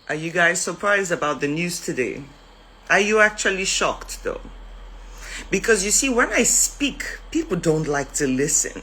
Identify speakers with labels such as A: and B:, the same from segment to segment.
A: Are you guys surprised about the news today? Are you actually shocked though? Because you see, when I speak, people don't like to listen.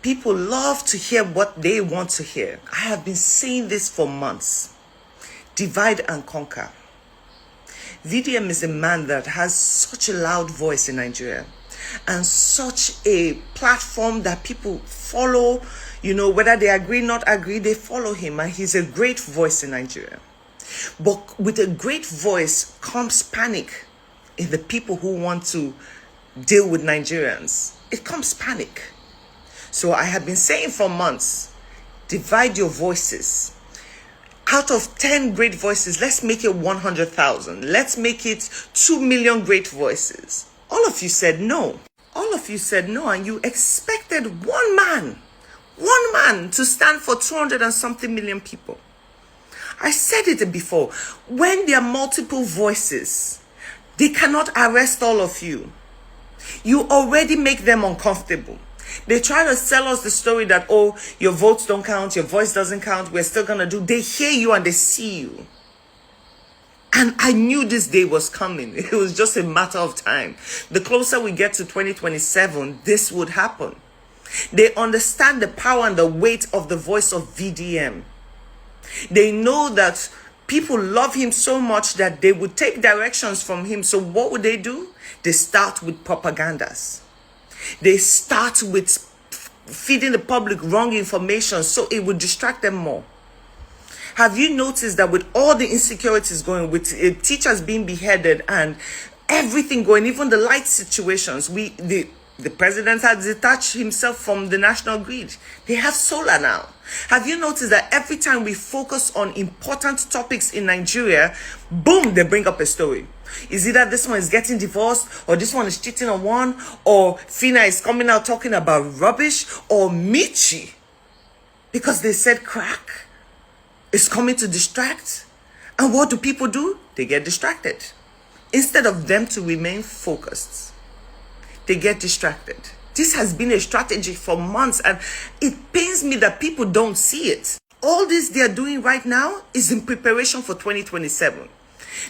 A: People love to hear what they want to hear. I have been saying this for months. Divide and conquer. VDM is a man that has such a loud voice in Nigeria and such a platform that people follow, whether they agree, not agree, they follow him, and he's a great voice in Nigeria. But with a great voice comes panic in the people who want to deal with Nigerians. It comes panic. So I have been saying for months, divide your voices. Out of 10 great voices, let's make it 100,000. Let's make it 2 million great voices. All of you said no. All of you said no, and you expected one man to stand for 200 and something million people. I said it before. When there are multiple voices, they cannot arrest all of you. You already make them uncomfortable. They try to sell us the story that, oh, your votes don't count, your voice doesn't count, we're still going to do. They hear you and they see you. And I knew this day was coming. It was just a matter of time. The closer we get to 2027, this would happen. They understand the power and the weight of the voice of VDM. They know that people love him so much that they would take directions from him. So what would they do? They start with propagandas. They start with feeding the public wrong information so it would distract them more. Have you noticed that with all the insecurities going, with teachers being beheaded and everything going, even the light situations, the president has detached himself from the national grid. They have solar now. Have you noticed that every time we focus on important topics in Nigeria, boom, they bring up a story? Is it that this one is getting divorced, or this one is cheating on one, or Fina is coming out talking about rubbish, or Michi, because they said crack is coming to distract? And what do people do? They get distracted. Instead of them to remain focused, they get distracted. This has been a strategy for months, and it pains me that people don't see it. All this they are doing right now is in preparation for 2027.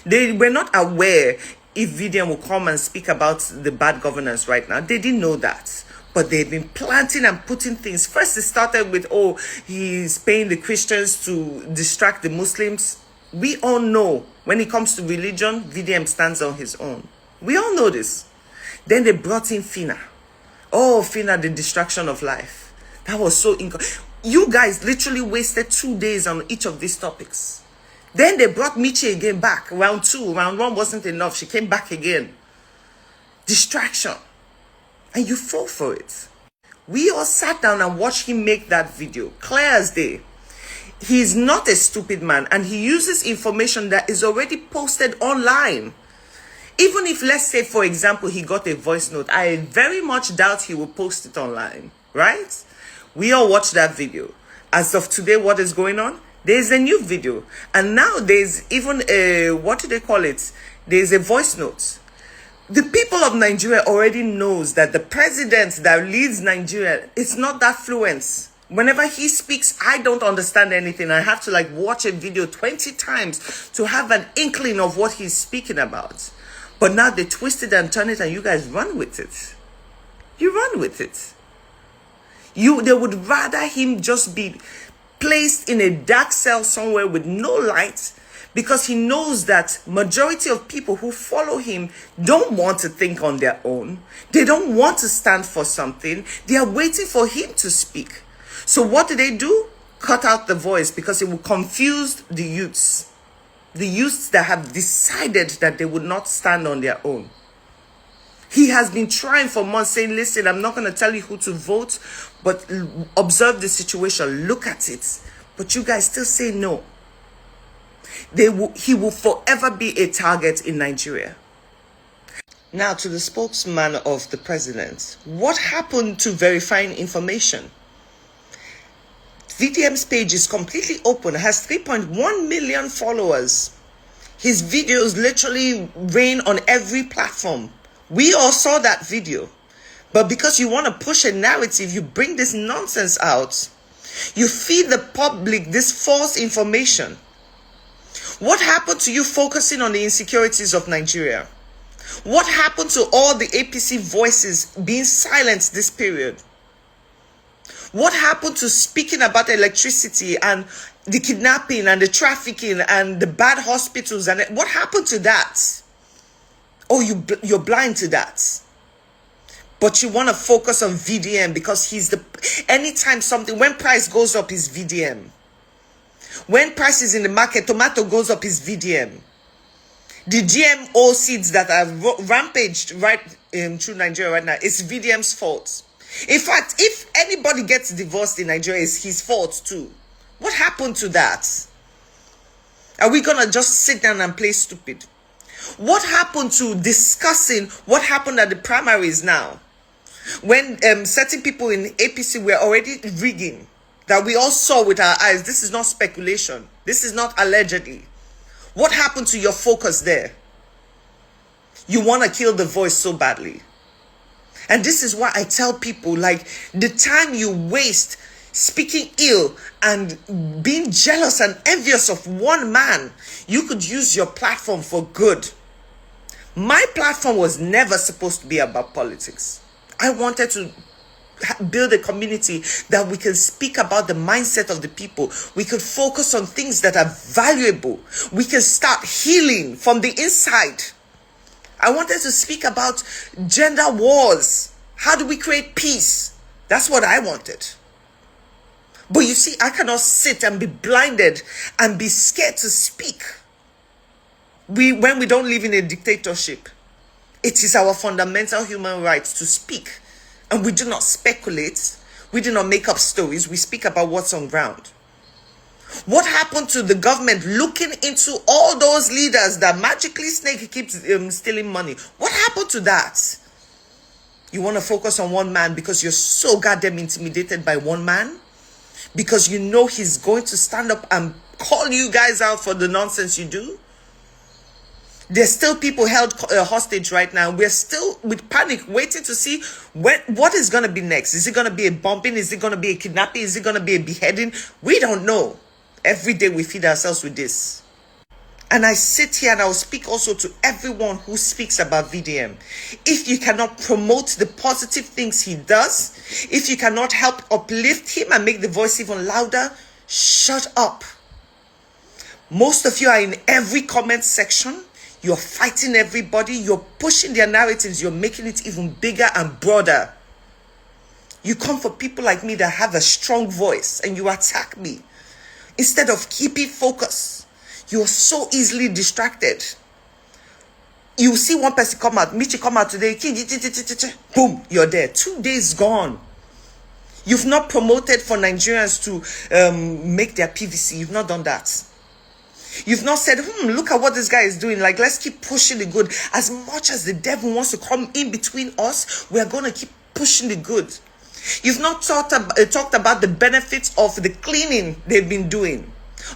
A: They were not aware if VDM will come and speak about the bad governance right now. They didn't know that. But they've been planting and putting things. First, it started with, oh, he's paying the Christians to distract the Muslims. We all know when it comes to religion, VDM stands on his own. We all know this. Then they brought in Fina. Oh, Fina, the distraction of life. That was so you guys literally wasted 2 days on each of these topics. Then they brought Michi again back. Round 2. Round 1 wasn't enough. She came back again. Distraction. And you fall for it. We all sat down and watched him make that video. Clear as day. He's not a stupid man. And he uses information that is already posted online. Even if, let's say, for example, he got a voice note, I very much doubt he will post it online. Right? We all watched that video. As of today, what is going on? There's a new video. And now there's even a, what do they call it? There's a voice note. The people of Nigeria already knows that the president that leads Nigeria is not that fluent. Whenever he speaks, I don't understand anything. I have to watch a video 20 times to have an inkling of what he's speaking about. But now they twist it and turn it and you guys run with it. You run with it. They would rather him just be placed in a dark cell somewhere with no light, because he knows that majority of people who follow him don't want to think on their own. They don't want to stand for something. They are waiting for him to speak. So what do? Cut out the voice, because it will confuse the youths. The youths that have decided that they would not stand on their own. He has been trying for months, saying, listen, I'm not going to tell you who to vote, but observe the situation, look at it. But you guys still say no. He will forever be a target in Nigeria. Now to the spokesman of the president. What happened to verifying information? VDM's page is completely open, has 3.1 million followers. His videos literally reign on every platform. We all saw that video. But because you want to push a narrative, you bring this nonsense out. You feed the public this false information. What happened to you focusing on the insecurities of Nigeria? What happened to all the APC voices being silenced this period? What happened to speaking about electricity and the kidnapping and the trafficking and the bad hospitals? And what happened to that? Oh, you're blind to that. But you want to focus on VDM because anytime when price goes up is VDM. When price is in the market, tomato goes up is VDM. The GMO seeds that are rampaged right through Nigeria right now, it's VDM's fault. In fact, if anybody gets divorced in Nigeria, it's his fault too. What happened to that? Are we going to just sit down and play stupid? What happened to discussing what happened at the primaries now? When certain people in APC were already rigging, that we all saw with our eyes. This is not speculation. This is not allegedly. What happened to your focus there? You want to kill the voice so badly. And this is why I tell people, like, the time you waste speaking ill and being jealous and envious of one man, you could use your platform for good. My platform was never supposed to be about politics. I wanted to build a community that we can speak about the mindset of the people. We could focus on things that are valuable. We can start healing from the inside. I wanted to speak about gender wars. How do we create peace? That's what I wanted. But you see, I cannot sit and be blinded and be scared to speak. When we don't live in a dictatorship, it is our fundamental human rights to speak. And we do not speculate. We do not make up stories. We speak about what's on ground. What happened to the government looking into all those leaders that magically Snake keeps stealing money? What happened to that? You want to focus on one man because you're so goddamn intimidated by one man? Because you know he's going to stand up and call you guys out for the nonsense you do? There's still people held hostage right now. We're still with panic waiting to see what is going to be next. Is it going to be a bombing? Is it going to be a kidnapping? Is it going to be a beheading? We don't know. Every day we feed ourselves with this. And I sit here and I'll speak also to everyone who speaks about VDM. If you cannot promote the positive things he does, if you cannot help uplift him and make the voice even louder, shut up. Most of you are in every comment section. You're fighting everybody. You're pushing their narratives. You're making it even bigger and broader. You come for people like me that have a strong voice and you attack me. Instead of keeping focus, you're so easily distracted. You see one person come out, Michi come out today, boom, you're there. 2 days gone. You've not promoted for Nigerians to make their PVC. You've not done that. You've not said, look at what this guy is doing. Like, let's keep pushing the good. As much as the devil wants to come in between us, we're going to keep pushing the good. You've not talked about the benefits of the cleaning they've been doing,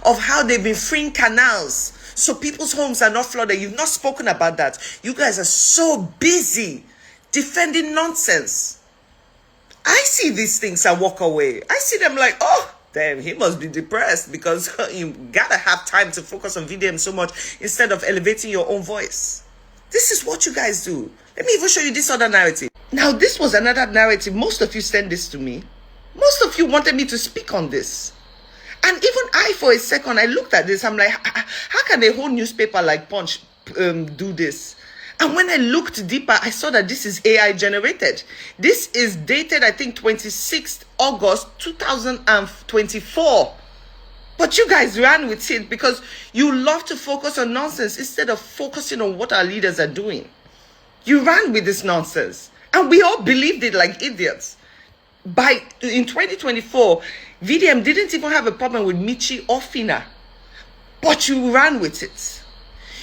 A: of how they've been freeing canals so people's homes are not flooded. You've not spoken about that. You guys are so busy defending nonsense. I see these things and walk away. I see them like, oh, damn, he must be depressed because you gotta have time to focus on VDM so much instead of elevating your own voice. This is what you guys do. Let me even show you this other narrative. Now, this was another narrative. Most of you sent this to me. Most of you wanted me to speak on this. And even I, for a second, I looked at this. I'm like, how can a whole newspaper like Punch do this? And when I looked deeper, I saw that this is AI generated. This is dated, I think, 26th August 2024. But you guys ran with it because you love to focus on nonsense instead of focusing on what our leaders are doing. You ran with this nonsense. And we all believed it like idiots. In 2024, VDM didn't even have a problem with Michi or Fina. But you ran with it.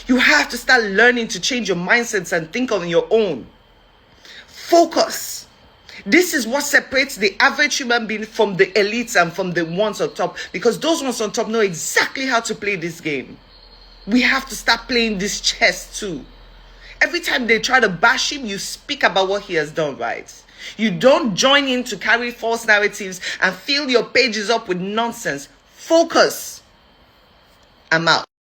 A: You have to start learning to change your mindsets and think on your own. Focus. This is what separates the average human being from the elites and from the ones on top. Because those ones on top know exactly how to play this game. We have to start playing this chess too. Every time they try to bash him, you speak about what he has done right. You don't join in to carry false narratives and fill your pages up with nonsense. Focus. I'm out.